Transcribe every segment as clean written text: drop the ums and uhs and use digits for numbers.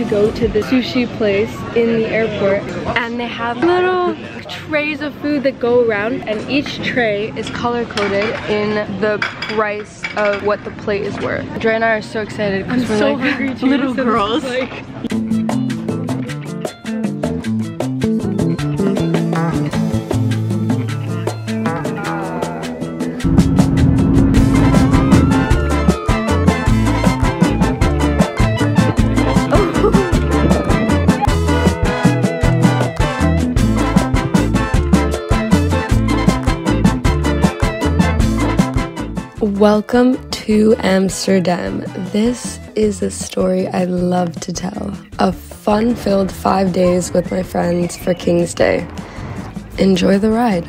to go to the sushi place in the airport, and they have little trays of food that go around, and each tray is color-coded in the price of what the plate is worth. Dre and I are so excited because we're so hungry too, little girls. Welcome to Amsterdam. This is a story I love to tell. A fun-filled 5 days with my friends for King's Day. Enjoy the ride.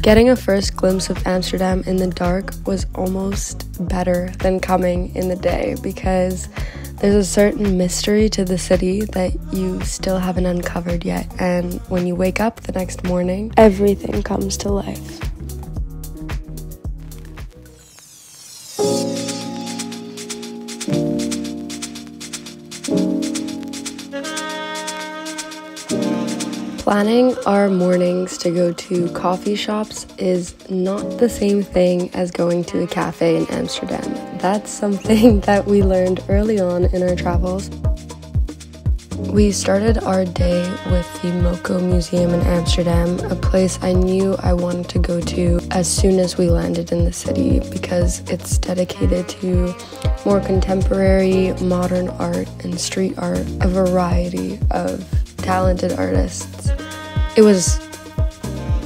Getting a first glimpse of Amsterdam in the dark was almost better than coming in the day, because there's a certain mystery to the city that you still haven't uncovered yet, and when you wake up the next morning, everything comes to life. Planning our mornings to go to coffee shops is not the same thing as going to a cafe in Amsterdam. That's something that we learned early on in our travels. We started our day with the Moco Museum in Amsterdam, a place I knew I wanted to go to as soon as we landed in the city, because it's dedicated to more contemporary, modern art and street art, a variety of talented artists. It was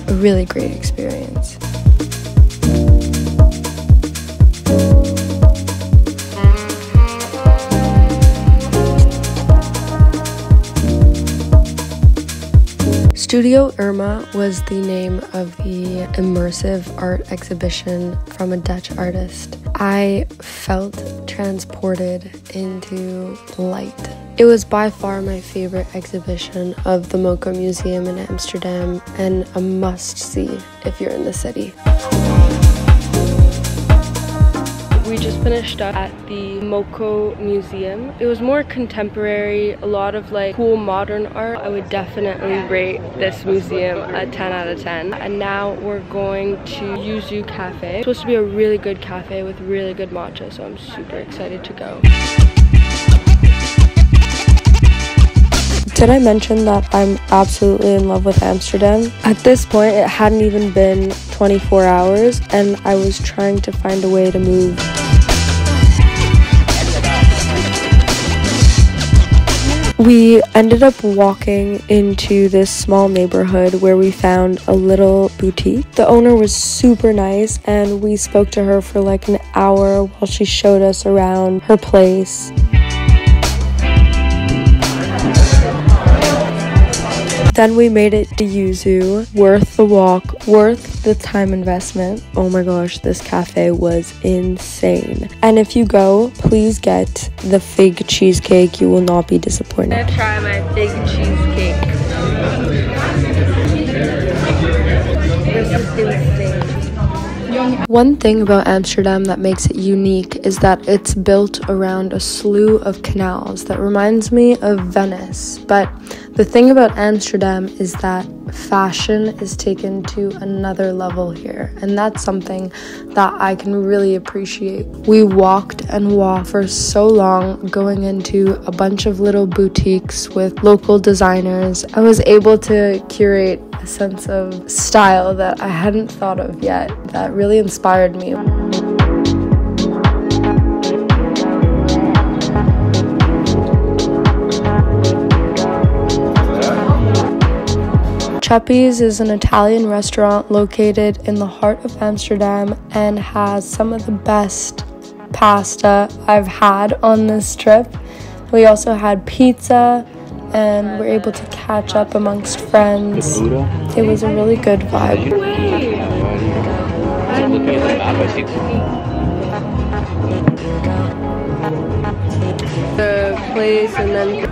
a really great experience. Studio Irma was the name of the immersive art exhibition from a Dutch artist. I felt transported into light. It was by far my favorite exhibition of the Moco Museum in Amsterdam, and a must-see if you're in the city. We just finished up at the Moco Museum. It was more contemporary, a lot of cool modern art. I would definitely rate this museum a 10 out of 10. And now we're going to Yuzu Cafe. It's supposed to be a really good cafe with really good matcha, so I'm super excited to go. Did I mention that I'm absolutely in love with Amsterdam? At this point, it hadn't even been 24 hours, and I was trying to find a way to move. We ended up walking into this small neighborhood where we found a little boutique. The owner was super nice, and we spoke to her for an hour while she showed us around her place. Then we made it to Yuzu. Worth the walk, worth the time investment. Oh my gosh, this cafe was insane. And if you go, please get the fig cheesecake. You will not be disappointed. I'm gonna try my fig cheesecake. This is insane. One thing about Amsterdam that makes it unique is that it's built around a slew of canals that reminds me of Venice. But the thing about Amsterdam is that fashion is taken to another level here, and that's something that I can really appreciate. We walked and walked for so long, going into a bunch of little boutiques with local designers. I was able to curate a sense of style that I hadn't thought of yet, that really inspired me. Chuppi's is an Italian restaurant located in the heart of Amsterdam and has some of the best pasta I've had on this trip. We also had pizza and were able to catch up amongst friends. It was a really good vibe. The place, and then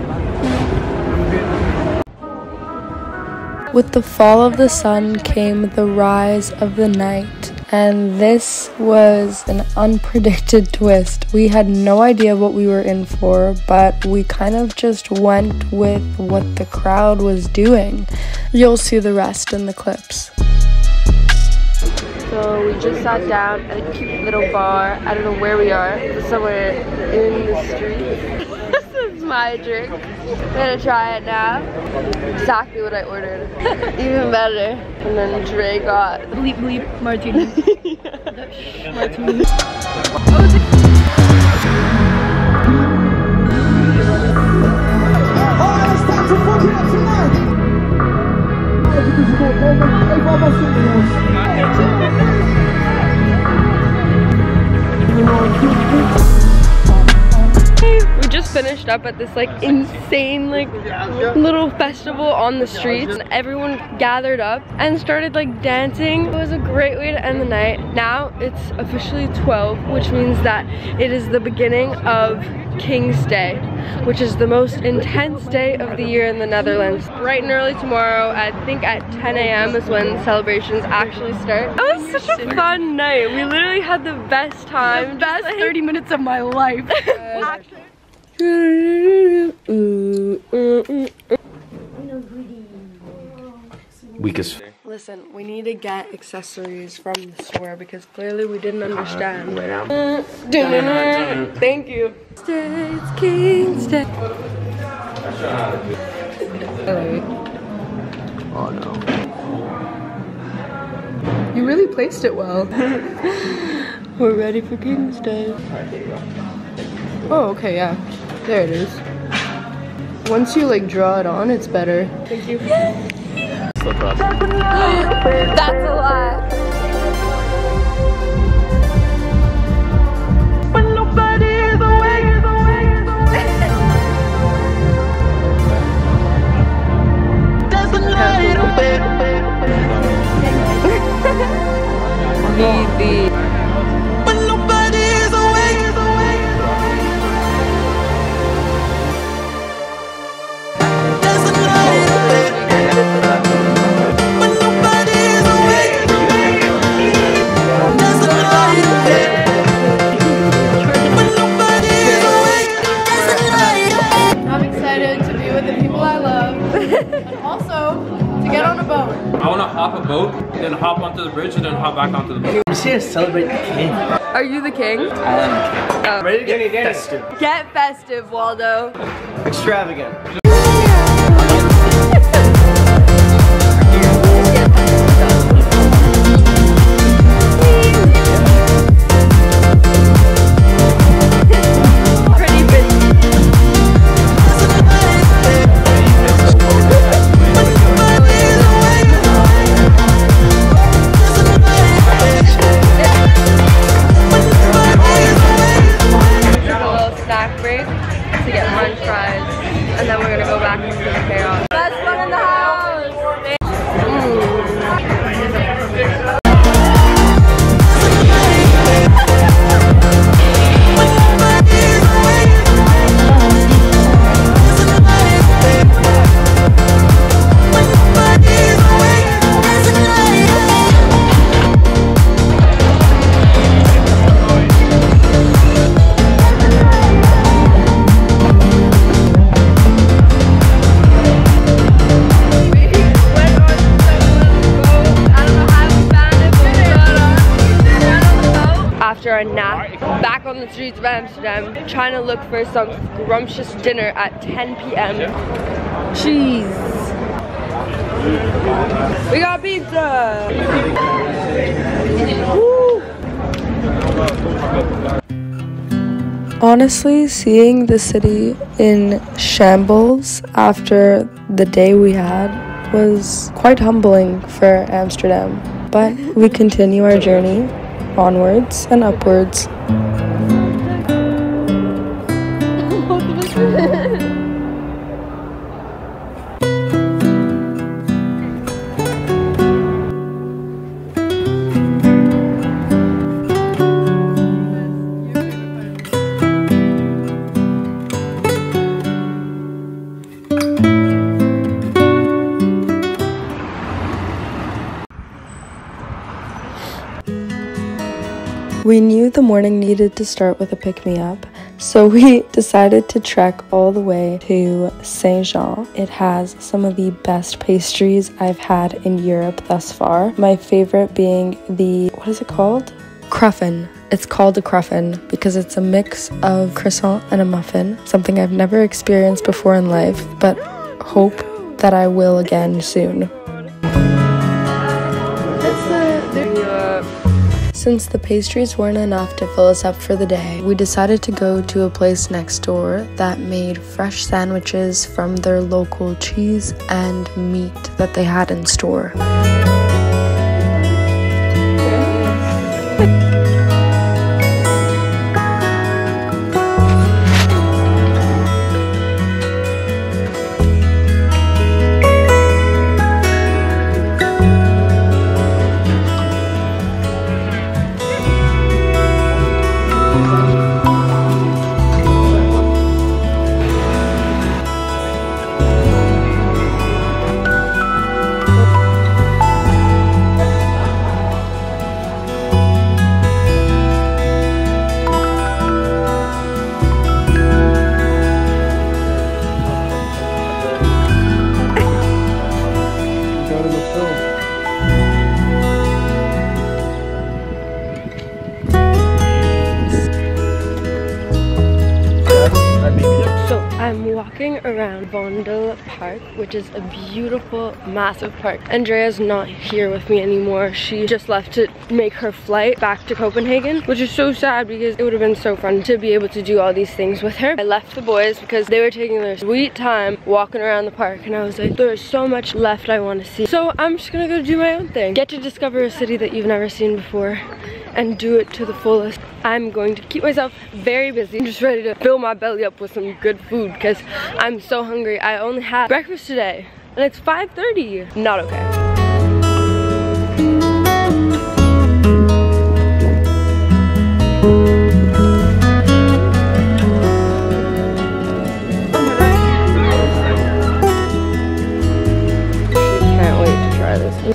With the fall of the sun came the rise of the night, and this was an unpredicted twist. We had no idea what we were in for, but we kind of just went with what the crowd was doing. You'll see the rest in the clips. So we just sat down at a cute little bar. I don't know where we are, but somewhere in the street. This is my drink. I'm gonna try it now. Exactly what I ordered. Even better. And then Dre got Bleep bleep martini. Martini. We just finished up at this like insane like little festival on the streets, and everyone gathered up and started like dancing. It was a great way to end the night. Now it's officially 12, which means that it is the beginning of King's Day, which is the most intense day of the year in the Netherlands. Bright and early tomorrow, I think at 10 a.m. is when the celebrations actually start. It was such a fun night. We literally had the best time. The best 30 minutes of my life. Weakest. Listen, we need to get accessories from the store because clearly we didn't understand. Thank you. It's King's Day. Oh no. You really placed it well. We're ready for King's Day. Oh, okay, yeah. There it is. Once you like draw it on, it's better. Thank you. That's a lie. When nobody is awake, there's a light away. When nobody is awake, there's a light away. When nobody is awake, there's a light away. When nobody is awake, there's a light away. I'm excited to be with the people I love. And also to get on a boat. I want to hop a boat, then hop onto the bridge, and then hop back onto the boat. I'm just here to celebrate the king. Are you the king? I am the king. Ready to get festive. Get festive, Waldo. Extravagant. After a nap, back on the streets of Amsterdam, trying to look for some scrumptious dinner at 10 p.m. Cheese. We got pizza. Woo. Honestly, seeing the city in shambles after the day we had was quite humbling for Amsterdam. But we continue our journey onwards and upwards. We knew the morning needed to start with a pick-me-up, so we decided to trek all the way to Saint-Jean. It has some of the best pastries I've had in Europe thus far. My favorite being the, what is it called? Cruffin. It's called a cruffin because it's a mix of croissant and a muffin, something I've never experienced before in life, but hope that I will again soon. Since the pastries weren't enough to fill us up for the day, we decided to go to a place next door that made fresh sandwiches from their local cheese and meat that they had in store. So I'm walking around Vondel Park, which is a beautiful, massive park. Andrea's not here with me anymore. She just left to make her flight back to Copenhagen, which is so sad because it would have been so fun to be able to do all these things with her. I left the boys because they were taking their sweet time walking around the park, and I was like, there's so much left I want to see. So I'm just gonna go do my own thing. Get to discover a city that you've never seen before and do it to the fullest. I'm going to keep myself very busy. I'm just ready to fill my belly up with some good food because I'm so hungry. I only had breakfast today and it's 5:30. Not okay.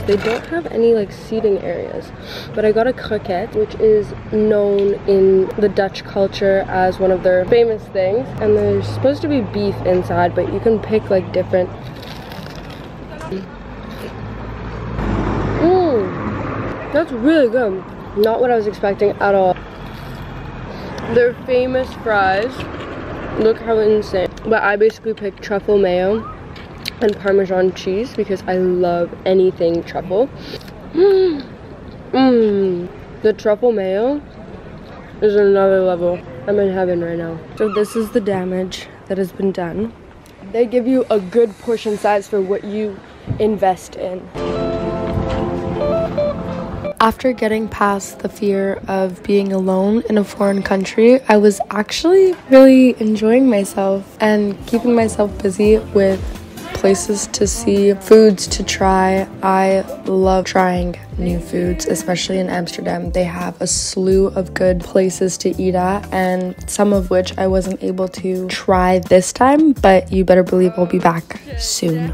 They don't have any like seating areas, but I got a croquette, which is known in the Dutch culture as one of their famous things, and there's supposed to be beef inside, but you can pick like different. That's really good. Not what I was expecting at all. Their famous fries, look how insane. But I basically picked truffle mayo and Parmesan cheese because I love anything truffle. The truffle mayo is another level. I'm in heaven right now. So this is the damage that has been done. They give you a good portion size for what you invest in. After getting past the fear of being alone in a foreign country, I was actually really enjoying myself and keeping myself busy with places to see, foods to try. I love trying new foods, especially in Amsterdam. They have a slew of good places to eat at, and some of which I wasn't able to try this time, but you better believe I'll be back soon.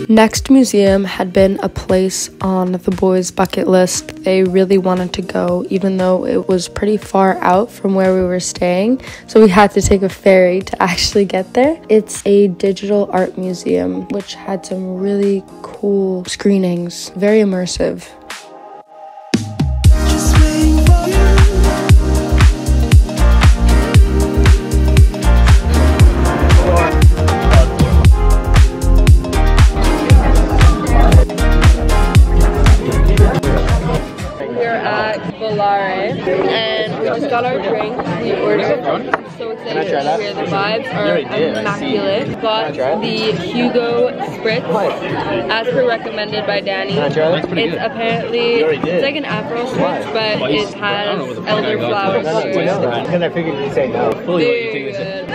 Next museum had been a place on the boys' bucket list. They really wanted to go, even though it was pretty far out from where we were staying, so we had to take a ferry to actually get there. It's a digital art museum, which had some really cool screenings, very immersive. And we just got our drink. We ordered. I'm so excited to hear the vibes are immaculate. Got the Hugo Spritz as per recommended by Danny. It's apparently it's like an Aperol Spritz, but it has elderflower to it. Because I figured you'd say no. Very good.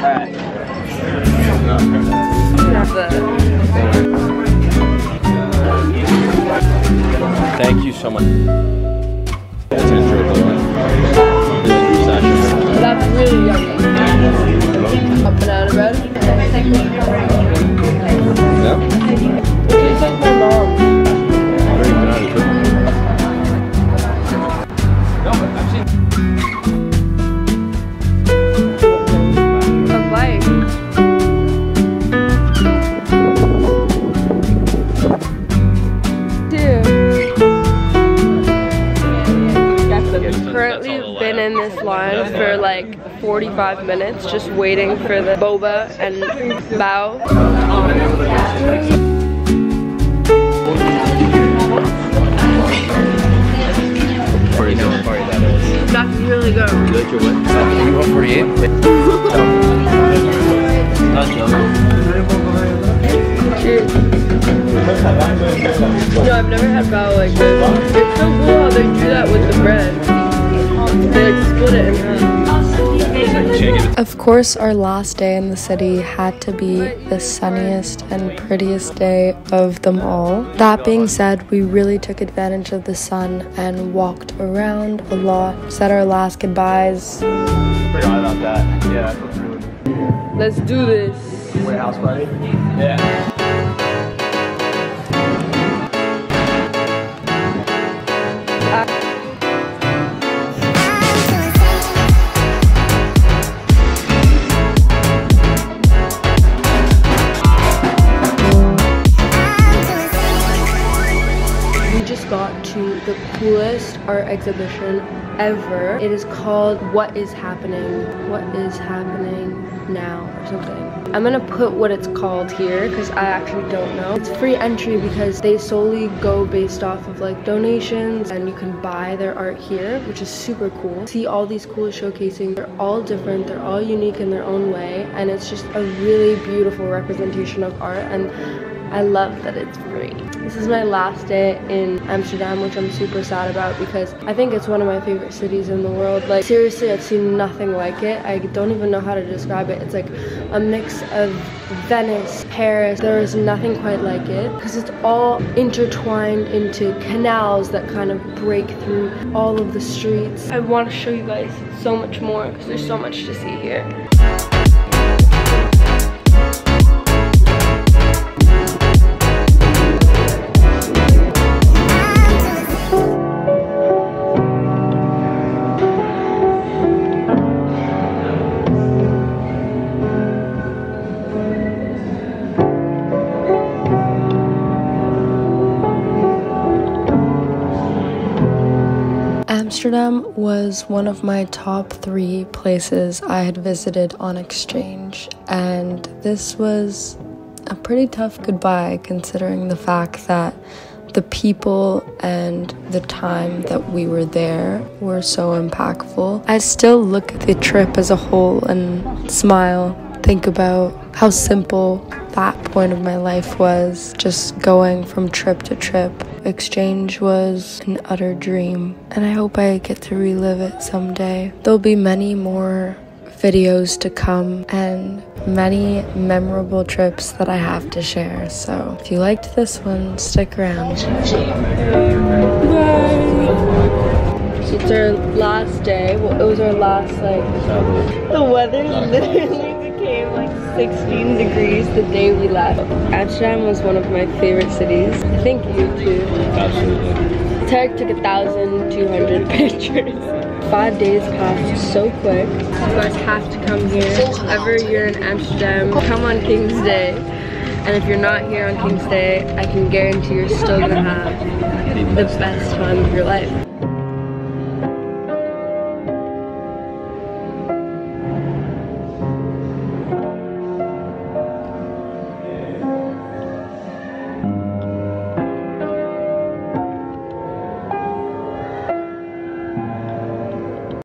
Thank you so much. That's really yummy. Up and out of bed. Yeah? It tastes like my mom. A bite. Currently been in this line for like 45 minutes just waiting for the boba and bao. That's really good. You like your what? You want 48? Not joking. Cheers. No, I've never had bao like this. It's so cool how they do that with the bread. They like split it in half. Of course, our last day in the city had to be the sunniest and prettiest day of them all. That being said, we really took advantage of the sun and walked around a lot, said our last goodbyes. Forgot about that. Yeah. Let's do this. Warehouse party? Yeah. The coolest art exhibition ever. It is called What Is Happening? What Is Happening Now or something. I'm gonna put what it's called here because I actually don't know. It's free entry because they solely go based off of like donations, and you can buy their art here, which is super cool. See all these cool showcasing. They're all different, they're all unique in their own way, and it's just a really beautiful representation of art, and I love that it's free. This is my last day in Amsterdam, which I'm super sad about because I think it's one of my favorite cities in the world. Like seriously, I've seen nothing like it. I don't even know how to describe it. It's like a mix of Venice, Paris. There is nothing quite like it because it's all intertwined into canals that kind of break through all of the streets. I want to show you guys so much more because there's so much to see here. Amsterdam was one of my top 3 places I had visited on exchange, and this was a pretty tough goodbye considering the fact that the people and the time that we were there were so impactful. I still look at the trip as a whole and smile, think about how simple that point of my life was, just going from trip to trip. Exchange was an utter dream, and I hope I get to relive it someday. There'll be many more videos to come and many memorable trips that I have to share, so if you liked this one, stick around. It's our last day. Well, it was our last, like, the weather literally became like 16 degrees the day we left. Amsterdam was one of my favorite cities. I think you too. Absolutely. Tarek took 1,200 pictures. 5 days passed so quick. You guys have to come here. If ever you're in Amsterdam, come on King's Day. And if you're not here on King's Day, I can guarantee you're still gonna have the best time of your life.